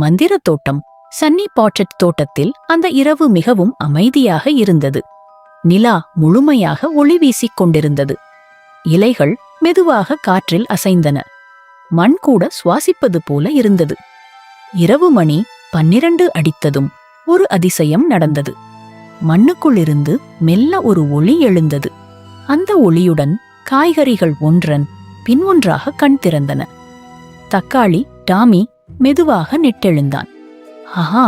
மந்திர தோட்டம். சன்னி பாட்செட் தோட்டத்தில் அந்த இரவு மிகவும் அமைதியாக இருந்தது. நிலா முழுமையாக ஒளி வீசிக் கொண்டிருந்தது. இலைகள் மெதுவாக காற்றில் அசைந்தன. மண் கூட சுவாசிப்பது போல இருந்தது. இரவு மணி 12 அடித்ததும் ஒரு அதிசயம் நடந்தது. மண்ணுக்குள்ளிருந்து மெல்ல ஒரு ஒளி எழுந்தது. அந்த ஒளியுடன் காய்கறிகள் ஒன்றன் பின் ஒன்றாக கண் திறந்தன. தக்காளி டாமி மெதுவாக நெட்டெழுந்தான். ஆஹா,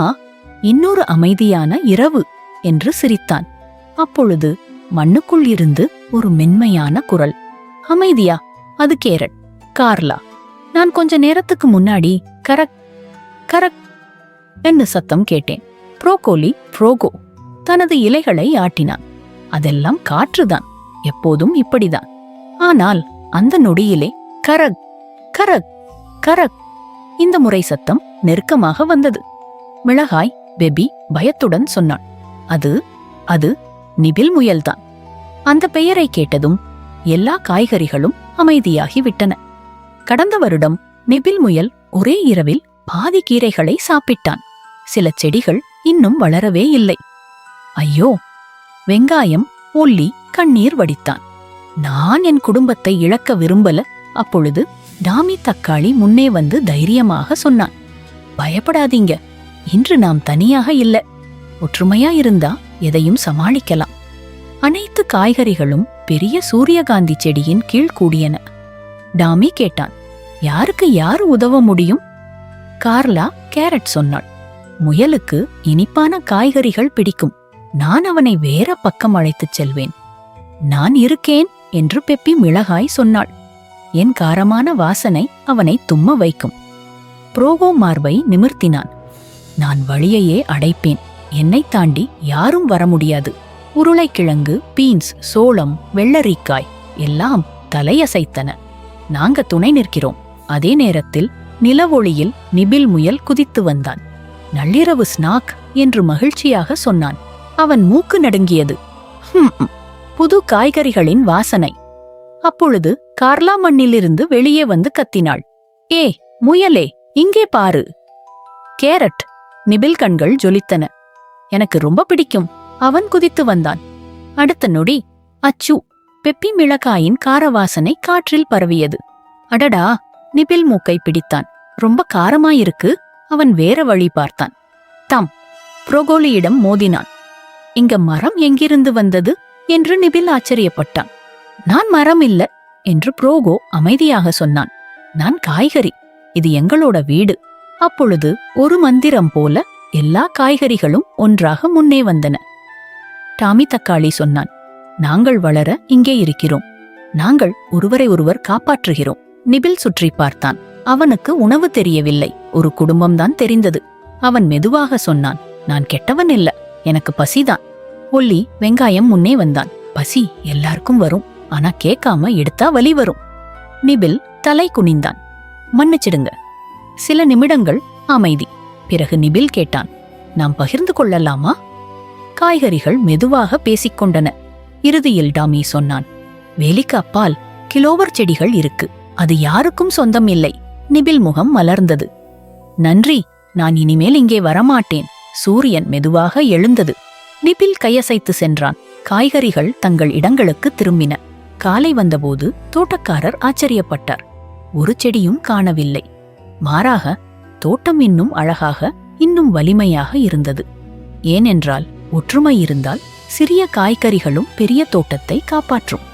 இன்னொரு அமைதியான இரவு என்று சிரித்தான். அப்பொழுது மண்ணுக்குள் இருந்து ஒரு மென்மையான குரல். அமைதியா? அது கேரட். கார்லா, நான் கொஞ்ச நேரத்துக்கு முன்னாடி கரக் கரக் என்று சத்தம் கேட்டேன். புரோக்கோலி புரோகோ தனது இலைகளை ஆட்டினான். அதெல்லாம் காற்றுதான், எப்போதும் இப்படிதான். ஆனால் அந்த நொடியிலே கரக் கரக் கரக். இந்த முறை சத்தம் நெருக்கமாக வந்தது. மிளகாய் பெபி பயத்துடன் சொன்னான். அது அது நிபில் முயல்தான். அந்த பெயரை கேட்டதும் எல்லா காய்கறிகளும் அமைதியாகிவிட்டன. கடந்த வருடம் நிபில் முயல் ஒரே இரவில் பாதி கீரைகளை சாப்பிட்டான். சில செடிகள் இன்னும் வளரவே இல்லை. ஐயோ! வெங்காயம் ஒல்லி கண்ணீர் வடித்தான். நான் என் குடும்பத்தை இழக்க விரும்பல. அப்பொழுது டாமி தக்காளி முன்னே வந்து தைரியமாக சொன்னான். பயப்படாதீங்க, இன்று நாம் தனியாக இல்ல. ஒற்றுமையா இருந்தா எதையும் சமாளிக்கலாம். அனைத்து காய்கறிகளும் பெரிய சூரியகாந்தி செடியின் கீழ் கூடியன. டாமி கேட்டான், யாருக்கு யாரு உதவ முடியும்? கார்லா கேரட் சொன்னாள். முயலுக்கு இனிப்பான காய்கறிகள் பிடிக்கும். நான் அவனை வேற பக்கம் அழைத்துச் செல்வேன். நான் இருக்கேன் என்று பெப்பி மிளகாய் சொன்னாள். என் காரமான வாசனை அவனை தும்ம வைக்கும். புரோகோ மார்பை நிமிர்த்தினான். நான் வழியையே அடைப்பேன். என்னை தாண்டி யாரும் வர முடியாது. உருளைக்கிழங்கு, பீன்ஸ், சோளம், வெள்ளரிக்காய் எல்லாம் தலையசைத்தன. நாங்க துணை நிற்கிறோம். அதே நேரத்தில் நிலவொளியில் நிபில் முயல் குதித்து வந்தான். நள்ளிரவு ஸ்நாக் என்று மகிழ்ச்சியாக சொன்னான். அவன் மூக்கு நடுங்கியது. புது காய்கறிகளின் வாசனை. அப்பொழுது கார்லா மண்ணிலிருந்து வெளியே வந்து கத்தினாள். ஏ முயலே, இங்கே பாரு. கேரட். நிபில் கண்கள் ஜொலித்தன. எனக்கு ரொம்ப பிடிக்கும். அவன் குதித்து வந்தான். அடுத்த நொடி அச்சு, பெப்பி மிளகாயின் காரவாசனை காற்றில் பரவியது. அடடா! நிபில் மூக்கை பிடித்தான். ரொம்ப காரமாயிருக்கு. அவன் வேற வழி பார்த்தான். தாம் புரோகோலியிடம் மோதினான். இங்க மரம் எங்கிருந்து வந்தது என்று நிபில் ஆச்சரியப்பட்டான். நான் மரம் இல்ல என்று புரோகோ அமைதியாக சொன்னான். நான் காய்கறி. இது எங்களோட வீடு. அப்பொழுது ஒரு மந்திரம் போல எல்லா காய்கறிகளும் ஒன்றாக முன்னே வந்தன. டாமி தக்காளி சொன்னான், நாங்கள் வளர இங்கே இருக்கிறோம். நாங்கள் ஒருவரை ஒருவர் காப்பாற்றுகிறோம். நிபில் சுற்றி பார்த்தான். அவனுக்கு உணவு தெரியவில்லை, ஒரு குடும்பம்தான் தெரிந்தது. அவன் மெதுவாக சொன்னான், நான் கெட்டவன் இல்ல, எனக்கு பசிதான். ஒல்லி வெங்காயம் முன்னே வந்தான். பசி எல்லாருக்கும் வரும், ஆனா கேட்காம எடுத்தா வலி வரும். நிபில் தலை குனிந்தான். மன்னிச்சிடுங்க. சில நிமிடங்கள் அமைதி. பிறகு நிபில் கேட்டான், நாம் பகிர்ந்து கொள்ளலாமா? காய்கறிகள் மெதுவாக பேசிக்கொண்டன. இறுதியில் டாமி சொன்னான், வேலிக்கு அப்பால் கிலோவர் செடிகள் இருக்கு. அது யாருக்கும் சொந்தம் இல்லை. நிபில் முகம் மலர்ந்தது. நன்றி, நான் இனிமேல் இங்கே வரமாட்டேன். சூரியன் மெதுவாக எழுந்தது. நிபில் கையசைத்து சென்றான். காய்கறிகள் தங்கள் இடங்களுக்கு திரும்பின. காலை வந்தபோது தோட்டக்காரர் ஆச்சரியப்பட்டார். ஒரு செடியும் காணவில்லை. மாறாக தோட்டம் இன்னும் அழகாக, இன்னும் வலிமையாக இருந்தது. ஏனென்றால் ஒற்றுமை இருந்தால் சிறிய காய்கறிகளும் பெரிய தோட்டத்தை காப்பாற்றும்.